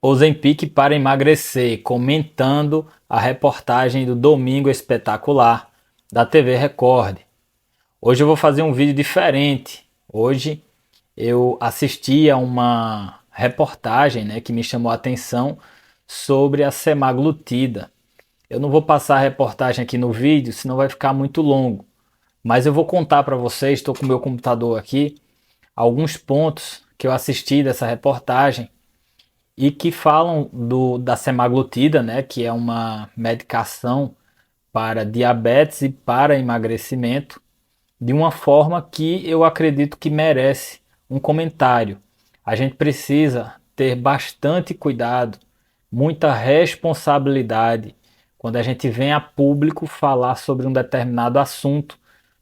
Ozempic para emagrecer, comentando a reportagem do Domingo Espetacular da TV Record. Hoje eu vou fazer um vídeo diferente. Hoje eu assisti a uma reportagem, que me chamou a atenção sobre a semaglutida. Eu não vou passar a reportagem aqui no vídeo, senão vai ficar muito longo. Mas eu vou contar para vocês, estou com o meu computador aqui, alguns pontos que eu assisti dessa reportagem e que falam da semaglutida, que é uma medicação para diabetes e para emagrecimento, de uma forma que eu acredito que merece um comentário. A gente precisa ter bastante cuidado, muita responsabilidade quando a gente vem a público falar sobre um determinado assunto,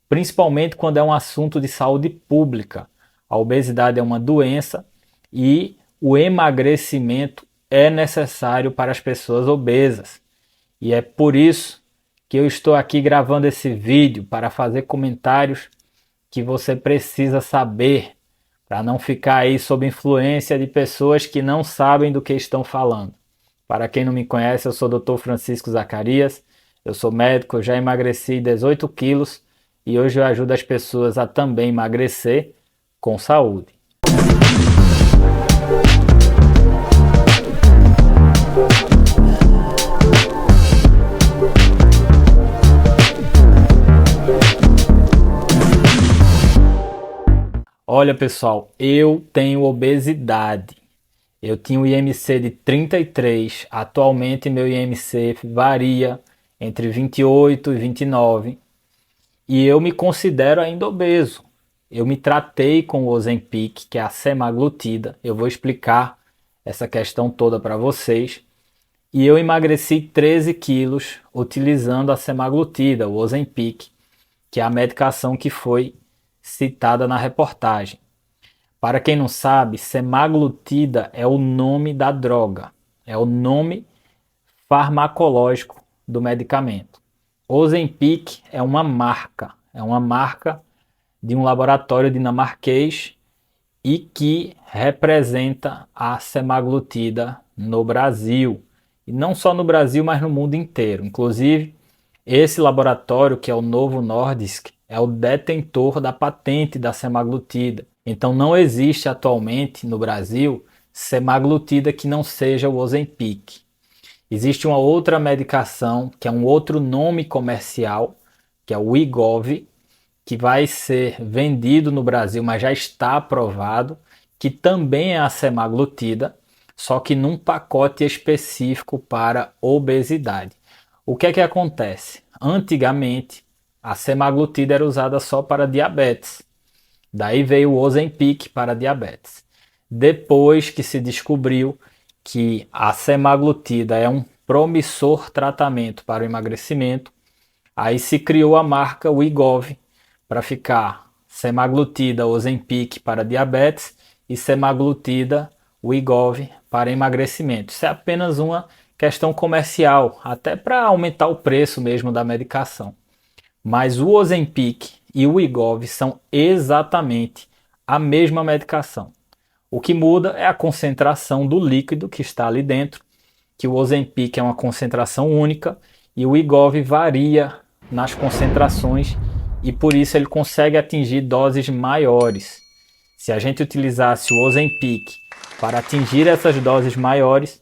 principalmente quando é um assunto de saúde pública. A obesidade é uma doença e o emagrecimento é necessário para as pessoas obesas. E é por isso que eu estou aqui gravando esse vídeo, para fazer comentários que você precisa saber, para não ficar aí sob influência de pessoas que não sabem do que estão falando. Para quem não me conhece, eu sou o Dr. Francisco Zacarias, eu sou médico, eu já emagreci 18 quilos e hoje eu ajudo as pessoas a também emagrecer com saúde. Olha pessoal, eu tenho obesidade. Eu tinha o IMC de 33, atualmente meu IMC varia entre 28 e 29 e eu me considero ainda obeso. Eu me tratei com o Ozempic, que é a semaglutida. Eu vou explicar essa questão toda para vocês. E eu emagreci 13 quilos utilizando a semaglutida, o Ozempic, que é a medicação que foi citada na reportagem. Para quem não sabe, semaglutida é o nome da droga, é o nome farmacológico do medicamento. Ozempic é uma marca de um laboratório dinamarquês e que representa a semaglutida no Brasil. E não só no Brasil, mas no mundo inteiro. Inclusive, esse laboratório, que é o Novo Nordisk, é o detentor da patente da semaglutida. Então não existe atualmente no Brasil semaglutida que não seja o Ozempic. Existe uma outra medicação, que é um outro nome comercial, que é o Wegovy, que vai ser vendido no Brasil, mas já está aprovado, que também é a semaglutida, só que num pacote específico para obesidade. O que é que acontece? Antigamente, a semaglutida era usada só para diabetes. Daí veio o Ozempic para diabetes. Depois que se descobriu que a semaglutida é um promissor tratamento para o emagrecimento, aí se criou a marca Wegovy para ficar semaglutida Ozempic para diabetes e semaglutida Wegovy para emagrecimento. Isso é apenas uma questão comercial, até para aumentar o preço mesmo da medicação. Mas o Ozempic e o Wegovy são exatamente a mesma medicação. O que muda é a concentração do líquido que está ali dentro, que o Ozempic é uma concentração única e o Wegovy varia nas concentrações e por isso ele consegue atingir doses maiores. Se a gente utilizasse o Ozempic para atingir essas doses maiores,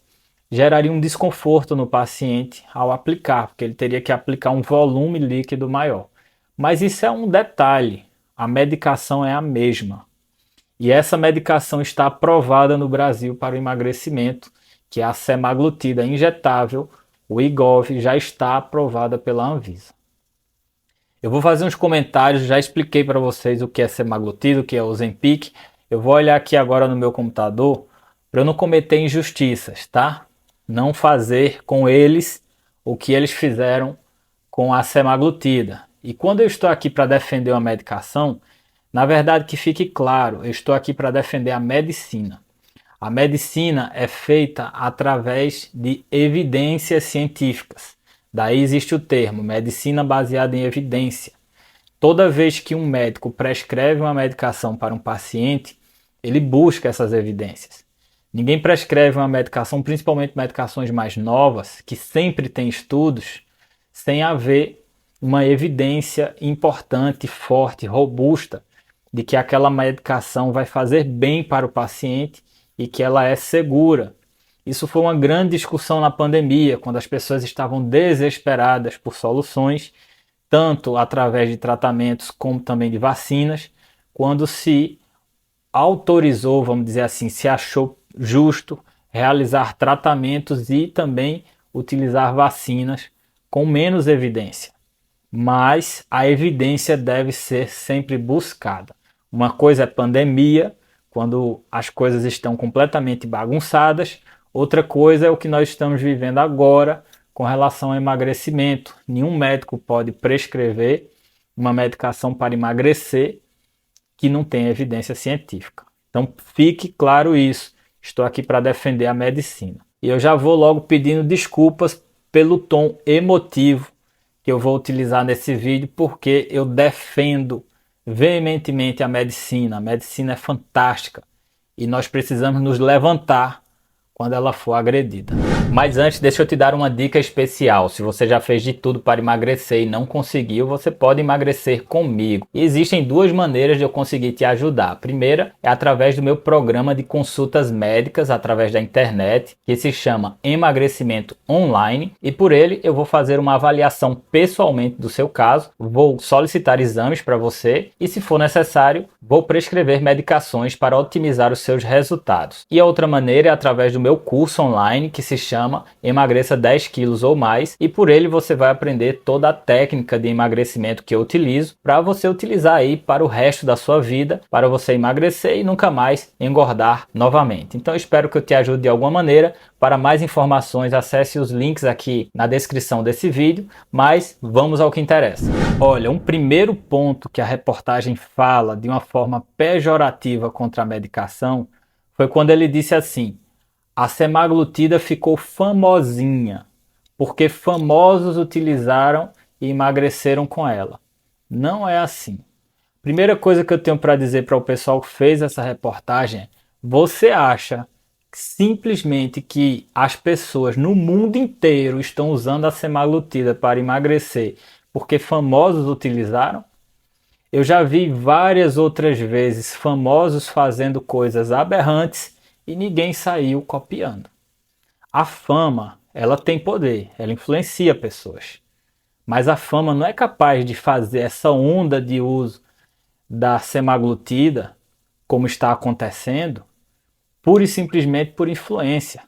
geraria um desconforto no paciente ao aplicar, porque ele teria que aplicar um volume líquido maior. Mas isso é um detalhe, a medicação é a mesma. E essa medicação está aprovada no Brasil para o emagrecimento, que é a semaglutida injetável, o Wegovy, já está aprovada pela Anvisa. Eu vou fazer uns comentários, já expliquei para vocês o que é semaglutida, o que é Ozempic. Eu vou olhar aqui agora no meu computador para eu não cometer injustiças, tá? Não fazer com eles o que eles fizeram com a semaglutida. E quando eu estou aqui para defender uma medicação, na verdade que fique claro, eu estou aqui para defender a medicina. A medicina é feita através de evidências científicas. Daí existe o termo medicina baseada em evidência. Toda vez que um médico prescreve uma medicação para um paciente, ele busca essas evidências. Ninguém prescreve uma medicação, principalmente medicações mais novas, que sempre tem estudos, sem haver uma evidência importante, forte, robusta, de que aquela medicação vai fazer bem para o paciente e que ela é segura. Isso foi uma grande discussão na pandemia, quando as pessoas estavam desesperadas por soluções, tanto através de tratamentos como também de vacinas, quando se autorizou, vamos dizer assim, se achou justo realizar tratamentos e também utilizar vacinas com menos evidência. Mas a evidência deve ser sempre buscada. Uma coisa é pandemia, quando as coisas estão completamente bagunçadas. Outra coisa é o que nós estamos vivendo agora com relação ao emagrecimento. Nenhum médico pode prescrever uma medicação para emagrecer que não tem evidência científica. Então fique claro isso. Estou aqui para defender a medicina. E eu já vou logo pedindo desculpas pelo tom emotivo que eu vou utilizar nesse vídeo, porque eu defendo veementemente a medicina. A medicina é fantástica e nós precisamos nos levantar quando ela for agredida. Mas antes, deixa eu te dar uma dica especial. Se você já fez de tudo para emagrecer e não conseguiu, você pode emagrecer comigo. E existem duas maneiras de eu conseguir te ajudar. A primeira é através do meu programa de consultas médicas através da internet, que se chama Emagrecimento Online. E por ele eu vou fazer uma avaliação pessoalmente do seu caso, vou solicitar exames para você e, se for necessário, vou prescrever medicações para otimizar os seus resultados. E a outra maneira é através do meu curso online, que se chama Emagreça 10 quilos ou mais, e por ele você vai aprender toda a técnica de emagrecimento que eu utilizo para você utilizar aí para o resto da sua vida, para você emagrecer e nunca mais engordar novamente. Então eu espero que eu te ajude de alguma maneira. Para mais informações, acesse os links aqui na descrição desse vídeo, mas vamos ao que interessa. Olha, um primeiro ponto que a reportagem fala de uma forma pejorativa contra a medicação foi quando ele disse assim: a semaglutida ficou famosinha, porque famosos utilizaram e emagreceram com ela. Não é assim. Primeira coisa que eu tenho para dizer para o pessoal que fez essa reportagem é: você acha simplesmente que as pessoas no mundo inteiro estão usando a semaglutida para emagrecer porque famosos utilizaram? Eu já vi várias outras vezes famosos fazendo coisas aberrantes e ninguém saiu copiando. A fama, ela tem poder, ela influencia pessoas. Mas a fama não é capaz de fazer essa onda de uso da semaglutida, como está acontecendo, pura e simplesmente por influência.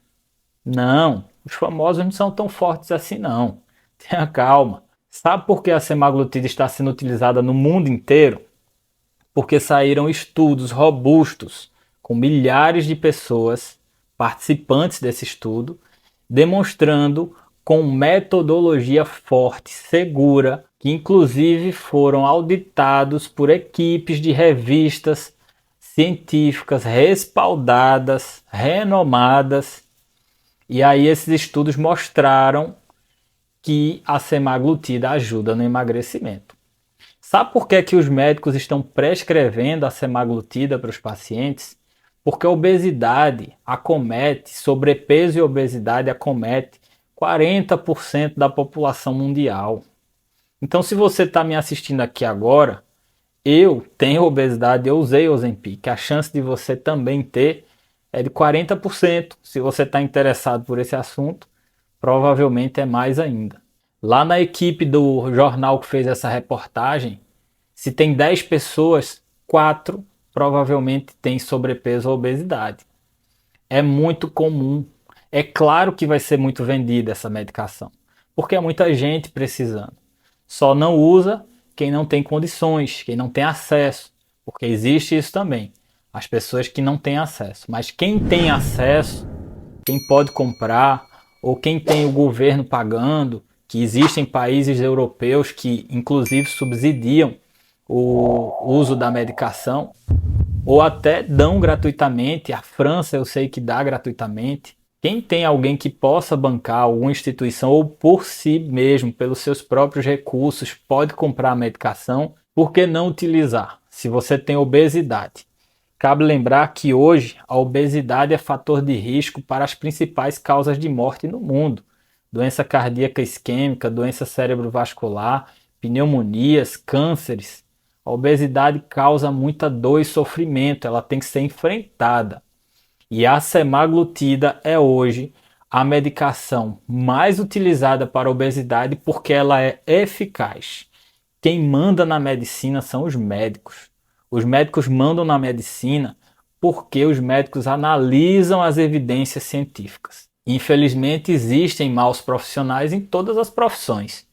Não, os famosos não são tão fortes assim não. Tenha calma. Sabe por que a semaglutida está sendo utilizada no mundo inteiro? Porque saíram estudos robustos com milhares de pessoas participantes desse estudo, demonstrando com metodologia forte, segura, que inclusive foram auditados por equipes de revistas científicas respaldadas, renomadas, e aí esses estudos mostraram que a semaglutida ajuda no emagrecimento. Sabe por que os médicos estão prescrevendo a semaglutida para os pacientes? Porque a obesidade acomete, sobrepeso e obesidade acomete 40% da população mundial. Então, se você está me assistindo aqui agora, eu tenho obesidade, eu usei Ozempic. A chance de você também ter é de 40%. Se você está interessado por esse assunto, provavelmente é mais ainda. Lá na equipe do jornal que fez essa reportagem, se tem 10 pessoas, 4 provavelmente têm sobrepeso ou obesidade. É muito comum. É claro que vai ser muito vendida essa medicação, porque é muita gente precisando. Só não usa quem não tem condições, quem não tem acesso, porque existe isso também, as pessoas que não têm acesso. Mas quem tem acesso, quem pode comprar, ou quem tem o governo pagando, que existem países europeus que inclusive subsidiam o uso da medicação, ou até dão gratuitamente. A França eu sei que dá gratuitamente. Quem tem alguém que possa bancar alguma instituição ou por si mesmo, pelos seus próprios recursos, pode comprar a medicação, por que não utilizar? Se você tem obesidade, Cabe lembrar que hoje a obesidade é fator de risco para as principais causas de morte no mundo: doença cardíaca isquêmica, doença cerebrovascular, pneumonias, cânceres. A obesidade causa muita dor e sofrimento, ela tem que ser enfrentada. E a semaglutida é hoje a medicação mais utilizada para a obesidade porque ela é eficaz. Quem manda na medicina são os médicos. Os médicos mandam na medicina porque os médicos analisam as evidências científicas. Infelizmente, existem maus profissionais em todas as profissões,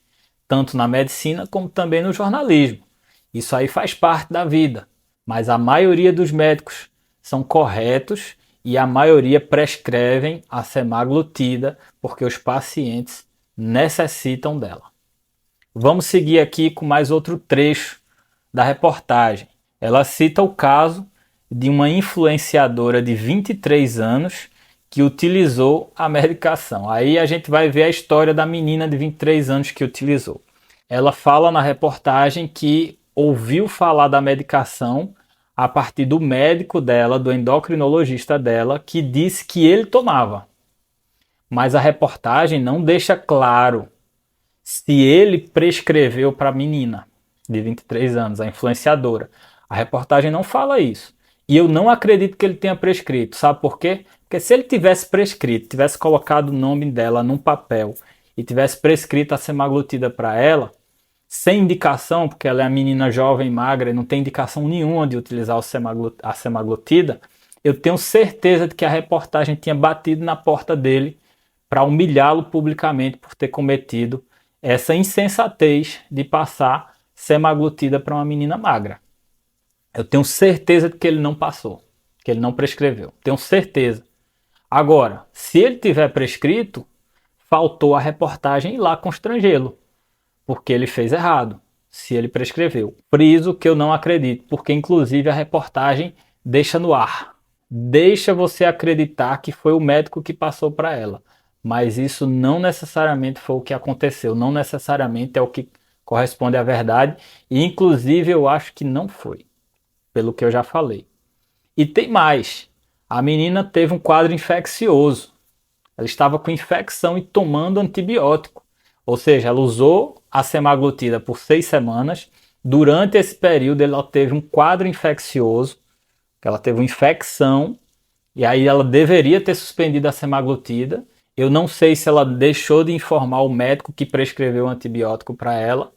tanto na medicina como também no jornalismo. Isso aí faz parte da vida, mas a maioria dos médicos são corretos e a maioria prescrevem a semaglutida porque os pacientes necessitam dela. Vamos seguir aqui com mais outro trecho da reportagem. Ela cita o caso de uma influenciadora de 23 anos que utilizou a medicação. Aí a gente vai ver a história da menina de 23 anos que utilizou. Ela fala na reportagem que ouviu falar da medicação a partir do médico dela, do endocrinologista dela, que disse que ele tomava. Mas a reportagem não deixa claro se ele prescreveu para a menina de 23 anos, a influenciadora. A reportagem não fala isso. E eu não acredito que ele tenha prescrito. Sabe por quê? Porque se ele tivesse prescrito, tivesse colocado o nome dela num papel e tivesse prescrito a semaglutida para ela, sem indicação, porque ela é a menina jovem, magra e não tem indicação nenhuma de utilizar a semaglutida, eu tenho certeza de que a reportagem tinha batido na porta dele para humilhá-lo publicamente por ter cometido essa insensatez de passar semaglutida para uma menina magra. Eu tenho certeza de que ele não passou, que ele não prescreveu. Tenho certeza. Agora, se ele tiver prescrito, faltou a reportagem ir lá constrangê-lo, porque ele fez errado, se ele prescreveu. Friso que eu não acredito, porque inclusive a reportagem deixa no ar. Deixa você acreditar que foi o médico que passou para ela. Mas isso não necessariamente foi o que aconteceu, não necessariamente é o que corresponde à verdade, e inclusive eu acho que não foi, pelo que eu já falei. E tem mais, a menina teve um quadro infeccioso, ela estava com infecção e tomando antibiótico, ou seja, ela usou a semaglutida por 6 semanas, durante esse período ela teve um quadro infeccioso, ela teve uma infecção, e aí ela deveria ter suspendido a semaglutida. Eu não sei se ela deixou de informar o médico que prescreveu o antibiótico para ela,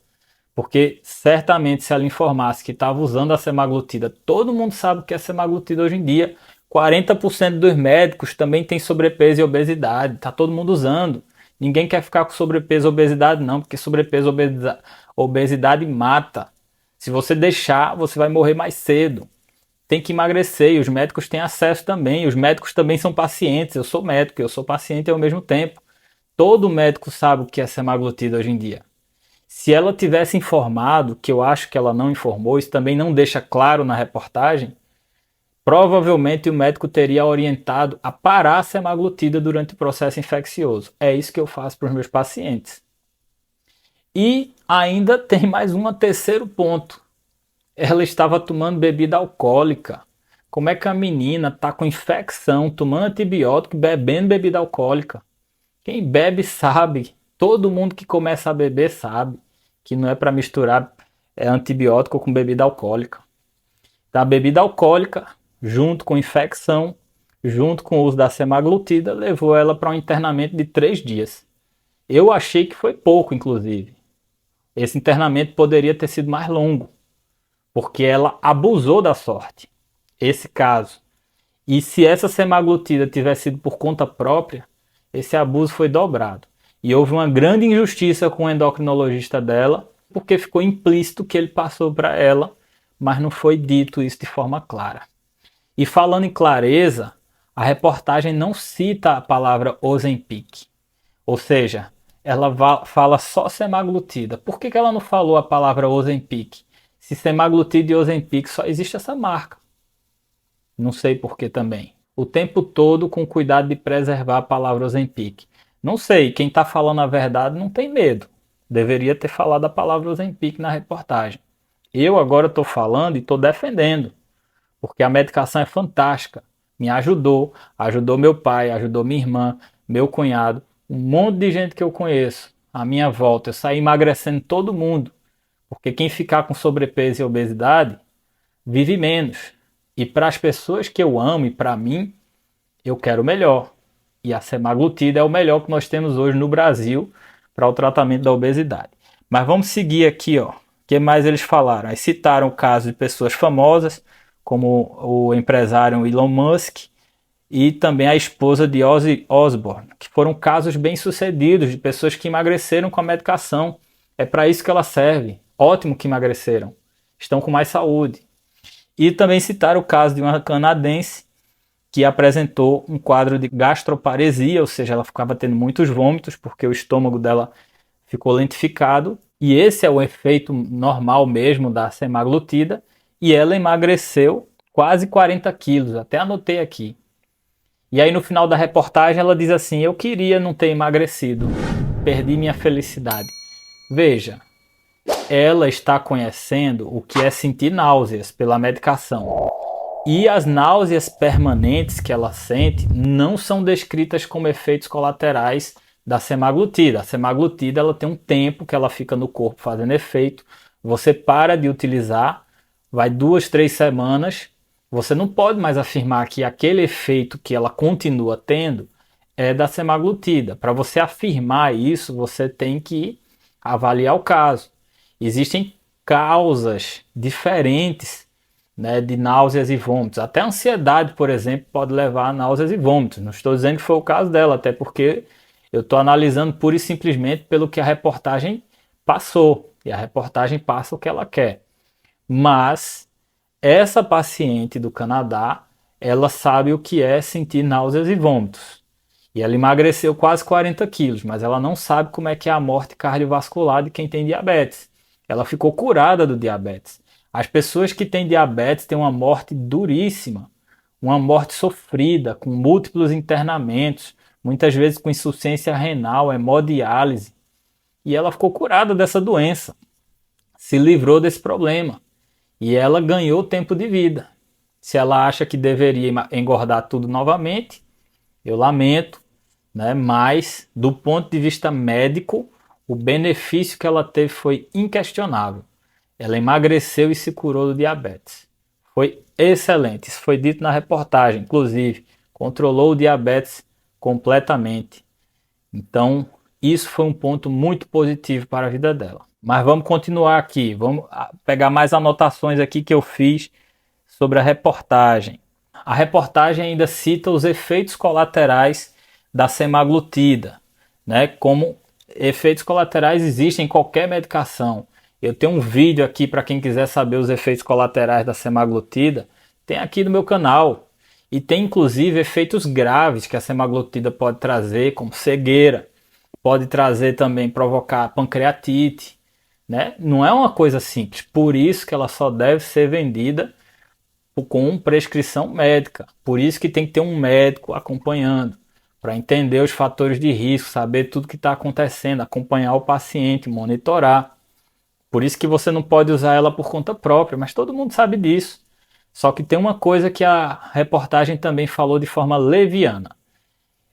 porque certamente se ela informasse que estava usando a semaglutida, todo mundo sabe que é semaglutida hoje em dia, 40% dos médicos também tem sobrepeso e obesidade, está todo mundo usando. Ninguém quer ficar com sobrepeso e obesidade não, porque sobrepeso e obesidade mata. Se você deixar, você vai morrer mais cedo. Tem que emagrecer e os médicos têm acesso também. Os médicos também são pacientes. Eu sou médico, eu sou paciente ao mesmo tempo. Todo médico sabe o que é semaglutida hoje em dia. Se ela tivesse informado, que eu acho que ela não informou, isso também não deixa claro na reportagem, provavelmente o médico teria orientado a parar a semaglutida durante o processo infeccioso. É isso que eu faço para os meus pacientes. E ainda tem mais um terceiro ponto. Ela estava tomando bebida alcoólica. Como é que a menina está com infecção, tomando antibiótico e bebendo bebida alcoólica? Quem bebe sabe, todo mundo que começa a beber sabe que não é para misturar antibiótico com bebida alcoólica. Então, a bebida alcoólica, junto com infecção, junto com o uso da semaglutida, levou ela para um internamento de 3 dias. Eu achei que foi pouco, inclusive. Esse internamento poderia ter sido mais longo, porque ela abusou da sorte. Esse caso. E se essa semaglutida tivesse sido por conta própria, esse abuso foi dobrado. E houve uma grande injustiça com o endocrinologista dela, porque ficou implícito que ele passou para ela, mas não foi dito isso de forma clara. E falando em clareza, a reportagem não cita a palavra Ozempic. Ou seja, ela fala só semaglutida. Por que ela não falou a palavra Ozempic? Se semaglutida e Ozempic só existe essa marca. Não sei por que também. O tempo todo com cuidado de preservar a palavra Ozempic. Não sei, quem está falando a verdade não tem medo. Deveria ter falado a palavra Ozempic na reportagem. Eu agora estou falando e estou defendendo. porque a medicação é fantástica. Me ajudou, ajudou meu pai, ajudou minha irmã, meu cunhado, um monte de gente que eu conheço. À minha volta, eu saí emagrecendo todo mundo, porque quem ficar com sobrepeso e obesidade vive menos. E para as pessoas que eu amo e para mim, eu quero o melhor. E a semaglutida é o melhor que nós temos hoje no Brasil para o tratamento da obesidade. Mas vamos seguir aqui, ó. O que mais eles falaram? Aí citaram o caso de pessoas famosas, como o empresário Elon Musk e também a esposa de Ozzy Osbourne, que foram casos bem-sucedidos de pessoas que emagreceram com a medicação. É para isso que ela serve. Ótimo que emagreceram. Estão com mais saúde. E também citaram o caso de uma canadense que apresentou um quadro de gastroparesia, ou seja, ela ficava tendo muitos vômitos porque o estômago dela ficou lentificado. E esse é o efeito normal mesmo da semaglutida. E ela emagreceu quase 40 quilos, até anotei aqui. E aí no final da reportagem ela diz assim: eu queria não ter emagrecido, perdi minha felicidade. Veja, ela está conhecendo o que é sentir náuseas pela medicação. E as náuseas permanentes que ela sente não são descritas como efeitos colaterais da semaglutida. A semaglutida ela tem um tempo que ela fica no corpo fazendo efeito. Você para de utilizar, vai 2, 3 semanas. Você não pode mais afirmar que aquele efeito que ela continua tendo é da semaglutida. Para você afirmar isso, você tem que avaliar o caso. Existem causas diferentes, né, de náuseas e vômitos. Até a ansiedade, por exemplo, pode levar a náuseas e vômitos. Não estou dizendo que foi o caso dela, até porque eu estou analisando pura e simplesmente pelo que a reportagem passou. E a reportagem passa o que ela quer. Mas essa paciente do Canadá, ela sabe o que é sentir náuseas e vômitos. E ela emagreceu quase 40 quilos, mas ela não sabe como é que é a morte cardiovascular de quem tem diabetes. Ela ficou curada do diabetes. As pessoas que têm diabetes têm uma morte duríssima, uma morte sofrida, com múltiplos internamentos, muitas vezes com insuficiência renal, hemodiálise. E ela ficou curada dessa doença, se livrou desse problema. E ela ganhou tempo de vida. Se ela acha que deveria engordar tudo novamente, eu lamento, né? Mas do ponto de vista médico, o benefício que ela teve foi inquestionável. Ela emagreceu e se curou do diabetes. Foi excelente, isso foi dito na reportagem, inclusive, controlou o diabetes completamente. Então, isso foi um ponto muito positivo para a vida dela. Mas vamos continuar aqui, vamos pegar mais anotações aqui que eu fiz sobre a reportagem. A reportagem ainda cita os efeitos colaterais da semaglutida, né? Como efeitos colaterais existem em qualquer medicação. Eu tenho um vídeo aqui para quem quiser saber os efeitos colaterais da semaglutida, tem aqui no meu canal. E tem inclusive efeitos graves que a semaglutida pode trazer, como cegueira, pode trazer também, provocar pancreatite, né? Não é uma coisa simples, por isso que ela só deve ser vendida com prescrição médica. Por isso que tem que ter um médico acompanhando, para entender os fatores de risco, saber tudo que está acontecendo, acompanhar o paciente, monitorar. Por isso que você não pode usar ela por conta própria, mas todo mundo sabe disso. Só que tem uma coisa que a reportagem também falou de forma leviana.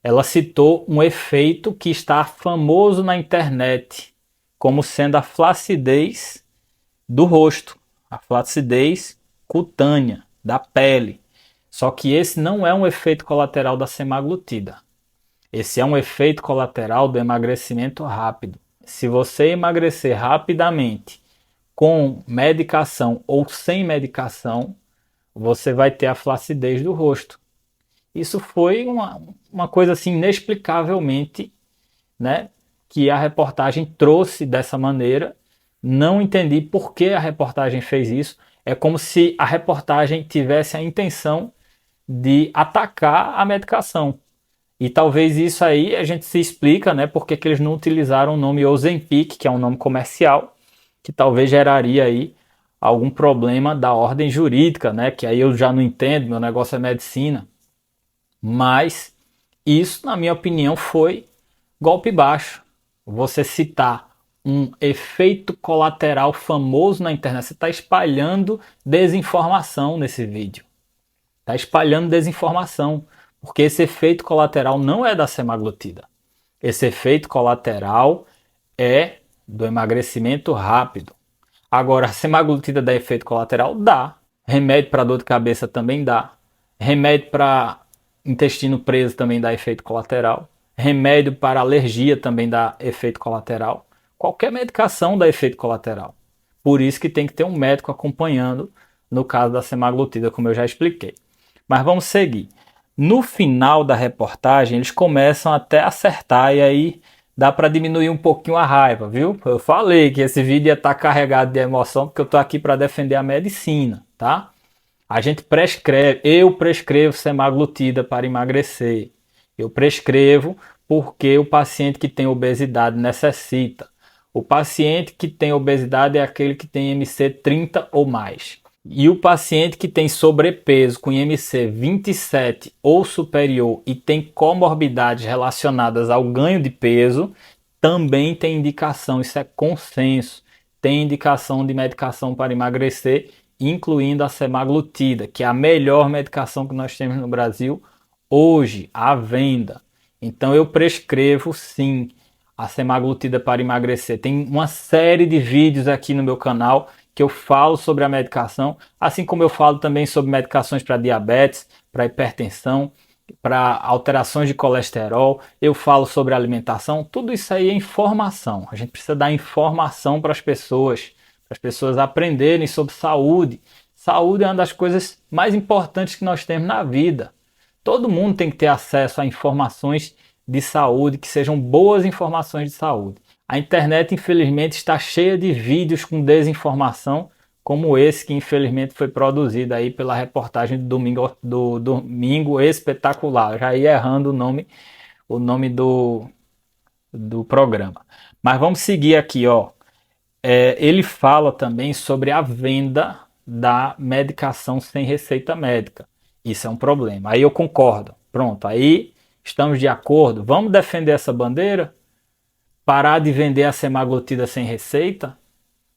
Ela citou um efeito que está famoso na internet, como sendo a flacidez do rosto, a flacidez cutânea, da pele. Só que esse não é um efeito colateral da semaglutida. Esse é um efeito colateral do emagrecimento rápido. Se você emagrecer rapidamente com medicação ou sem medicação, você vai ter a flacidez do rosto. Isso foi uma coisa assim inexplicavelmente, né, que a reportagem trouxe dessa maneira. Não entendi por que a reportagem fez isso. É como se a reportagem tivesse a intenção de atacar a medicação. E talvez isso aí a gente se explica, né, porque que eles não utilizaram o nome Ozempic, que é um nome comercial, que talvez geraria aí algum problema da ordem jurídica, né, que aí eu já não entendo, meu negócio é medicina. Mas isso, na minha opinião, foi golpe baixo. Você citar um efeito colateral famoso na internet, você está espalhando desinformação nesse vídeo. Está espalhando desinformação, porque esse efeito colateral não é da semaglutida. Esse efeito colateral é do emagrecimento rápido. Agora, a semaglutida dá efeito colateral? Dá. Remédio para dor de cabeça também dá. Remédio para intestino preso também dá efeito colateral. Remédio para alergia também dá efeito colateral. Qualquer medicação dá efeito colateral. Por isso que tem que ter um médico acompanhando no caso da semaglutida, como eu já expliquei. Mas vamos seguir. No final da reportagem, eles começam até a acertar e aí dá para diminuir um pouquinho a raiva, viu? Eu falei que esse vídeo ia estar carregado de emoção porque eu estou aqui para defender a medicina, tá? A gente prescreve, eu prescrevo semaglutida para emagrecer. Eu prescrevo porque o paciente que tem obesidade necessita. O paciente que tem obesidade é aquele que tem IMC 30 ou mais. E o paciente que tem sobrepeso com IMC 27 ou superior e tem comorbidades relacionadas ao ganho de peso, também tem indicação, isso é consenso, tem indicação de medicação para emagrecer, incluindo a semaglutida, que é a melhor medicação que nós temos no Brasil hoje, à venda. Então eu prescrevo sim a semaglutida para emagrecer. Tem uma série de vídeos aqui no meu canal que eu falo sobre a medicação, assim como eu falo também sobre medicações para diabetes, para hipertensão, para alterações de colesterol, eu falo sobre alimentação, tudo isso aí é informação. A gente precisa dar informação para as pessoas aprenderem sobre saúde. Saúde é uma das coisas mais importantes que nós temos na vida. Todo mundo tem que ter acesso a informações de saúde, que sejam boas informações de saúde. A internet, infelizmente, está cheia de vídeos com desinformação, como esse que, infelizmente, foi produzido aí pela reportagem do Domingo Espetacular. Eu já ia errando o nome do programa. Mas vamos seguir aqui, ó. Ele fala também sobre a venda da medicação sem receita médica. Isso é um problema. Aí eu concordo. Pronto, aí estamos de acordo. Vamos defender essa bandeira? Parar de vender a semaglutida sem receita?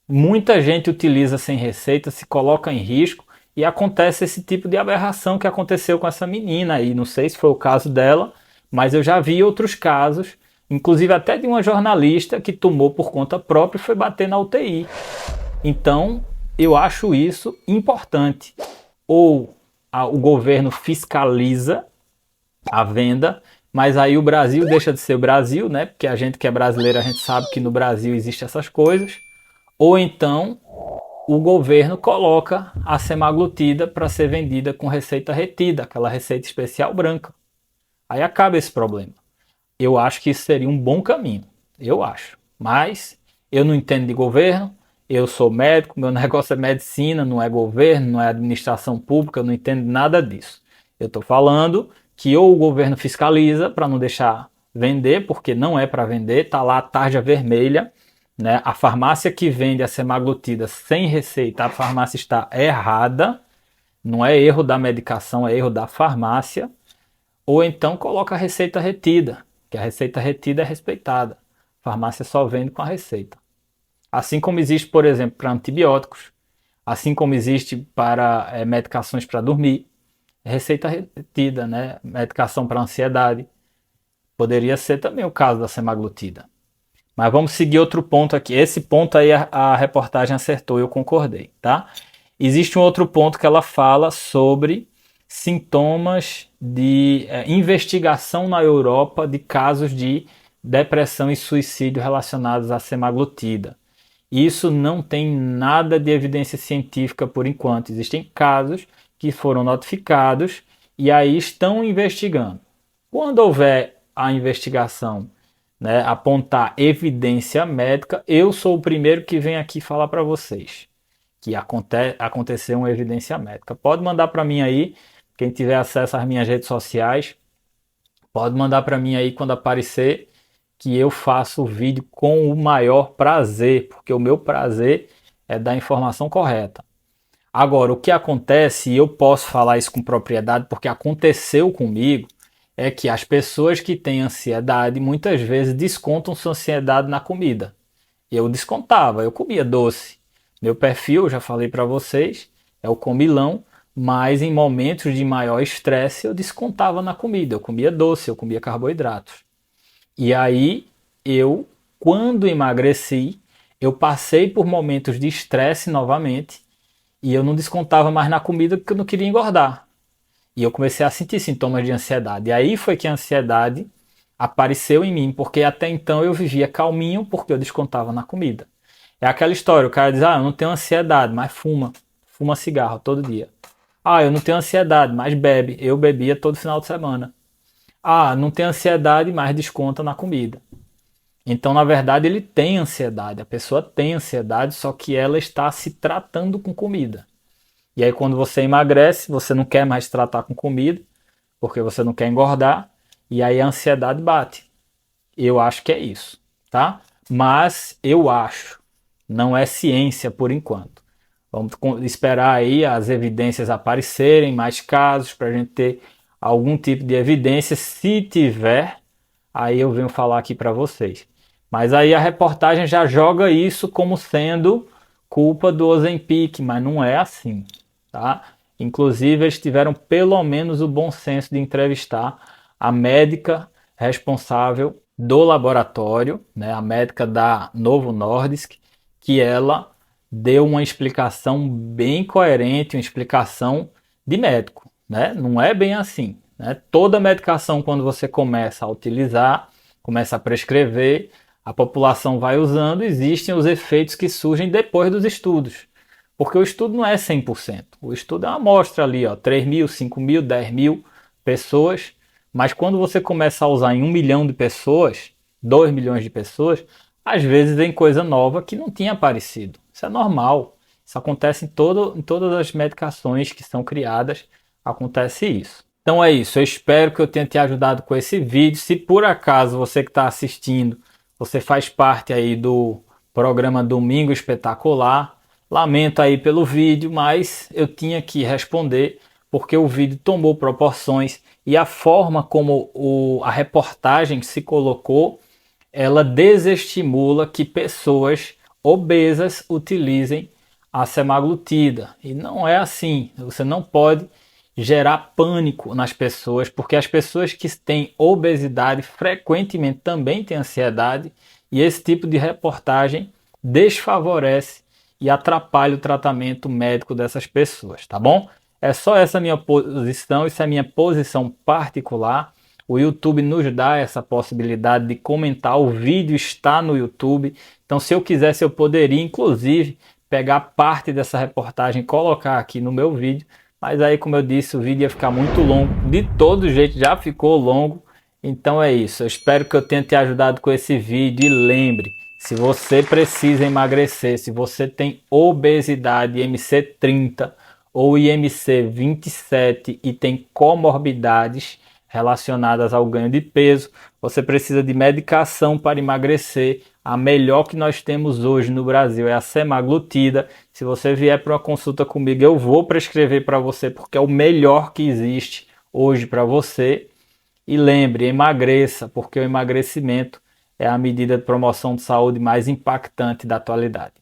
Muita gente utiliza sem receita, se coloca em risco e acontece esse tipo de aberração que aconteceu com essa menina aí. Não sei se foi o caso dela, mas eu já vi outros casos, inclusive até de uma jornalista que tomou por conta própria e foi bater na UTI. Então, eu acho isso importante. Ou o governo fiscaliza a venda, mas aí o Brasil deixa de ser o Brasil, né? Porque a gente que é brasileiro, a gente sabe que no Brasil existem essas coisas. Ou então o governo coloca a semaglutida para ser vendida com receita retida, aquela receita especial branca. Aí acaba esse problema. Eu acho que isso seria um bom caminho, eu acho. Mas eu não entendo de governo, eu sou médico, meu negócio é medicina, não é governo, não é administração pública, eu não entendo nada disso. Eu estou falando que ou o governo fiscaliza para não deixar vender, porque não é para vender, está lá a tarja vermelha, né? A farmácia que vende a semaglutida sem receita, a farmácia está errada, não é erro da medicação, é erro da farmácia. Ou então coloca a receita retida, que a receita retida é respeitada. A farmácia só vende com a receita. Assim como existe, por exemplo, para antibióticos, assim como existe para medicações para dormir, receita retida, né? Medicação para ansiedade. Poderia ser também o caso da semaglutida. Mas vamos seguir outro ponto aqui. Esse ponto aí a reportagem acertou, eu concordei, tá? Existe um outro ponto que ela fala sobre sintomas de investigação na Europa de casos de depressão e suicídio relacionados à semaglutida. Isso não tem nada de evidência científica por enquanto. Existem casos que foram notificados e aí estão investigando. Quando houver a investigação, né, apontar evidência médica, eu sou o primeiro que vem aqui falar para vocês que aconteceu uma evidência médica. Pode mandar para mim aí, quem tiver acesso às minhas redes sociais, pode mandar para mim aí quando aparecer, que eu faço o vídeo com o maior prazer, porque o meu prazer é dar a informação correta. Agora, o que acontece, e eu posso falar isso com propriedade porque aconteceu comigo, é que as pessoas que têm ansiedade muitas vezes descontam sua ansiedade na comida. Eu descontava, eu comia doce. Meu perfil, já falei para vocês, é o comilão. mas em momentos de maior estresse eu descontava na comida. Eu comia doce, eu comia carboidratos. E aí eu, quando emagreci, eu passei por momentos de estresse novamente e eu não descontava mais na comida porque eu não queria engordar. E eu comecei a sentir sintomas de ansiedade. E aí foi que a ansiedade apareceu em mim, porque até então eu vivia calminho porque eu descontava na comida. É aquela história, o cara diz, eu não tenho ansiedade, mas fuma cigarro todo dia. Eu não tenho ansiedade, mas bebe. Eu bebia todo final de semana. Não tem ansiedade, mas desconta na comida. Então, na verdade, ele tem ansiedade. A pessoa tem ansiedade, só que ela está se tratando com comida. E aí, quando você emagrece, você não quer mais tratar com comida, porque você não quer engordar, e aí a ansiedade bate. Eu acho que é isso, tá? Mas eu acho, não é ciência por enquanto. Vamos esperar aí as evidências aparecerem, mais casos, para a gente ter algum tipo de evidência. Se tiver, aí eu venho falar aqui para vocês. Mas aí a reportagem já joga isso como sendo culpa do Ozempic, mas não é assim, tá? Inclusive eles tiveram pelo menos o bom senso de entrevistar a médica responsável do laboratório, né, a médica da Novo Nordisk, que ela deu uma explicação bem coerente, uma explicação de médico, né? Não é bem assim, né? Toda medicação, quando você começa a utilizar, começa a prescrever, a população vai usando, existem os efeitos que surgem depois dos estudos. Porque o estudo não é 100%. O estudo é uma amostra ali, 3 mil, 5 mil, 10 mil pessoas. Mas quando você começa a usar em 1 milhão de pessoas, 2 milhões de pessoas, às vezes vem coisa nova que não tinha aparecido. Isso é normal. Isso acontece em todas as medicações que são criadas, acontece isso. Então é isso, eu espero que eu tenha te ajudado com esse vídeo. Se por acaso você que está assistindo, você faz parte aí do programa Domingo Espetacular, lamento aí pelo vídeo, mas eu tinha que responder porque o vídeo tomou proporções e a forma como a reportagem se colocou, ela desestimula que pessoas obesas utilizem a semaglutida. E não é assim. Você não pode gerar pânico nas pessoas, porque as pessoas que têm obesidade frequentemente também têm ansiedade, e esse tipo de reportagem desfavorece e atrapalha o tratamento médico dessas pessoas, tá bom? É só essa minha posição, isso é minha posição particular. O YouTube nos dá essa possibilidade de comentar, o vídeo está no YouTube, então se eu quisesse eu poderia inclusive pegar parte dessa reportagem e colocar aqui no meu vídeo, mas aí como eu disse o vídeo ia ficar muito longo, de todo jeito já ficou longo, então é isso, eu espero que eu tenha te ajudado com esse vídeo e lembre, se você precisa emagrecer, se você tem obesidade IMC30 ou IMC27 e tem comorbidades relacionadas ao ganho de peso, você precisa de medicação para emagrecer. A melhor que nós temos hoje no Brasil é a semaglutida. Se você vier para uma consulta comigo, eu vou prescrever para você porque é o melhor que existe hoje para você. E lembre, emagreça, porque o emagrecimento é a medida de promoção de saúde mais impactante da atualidade.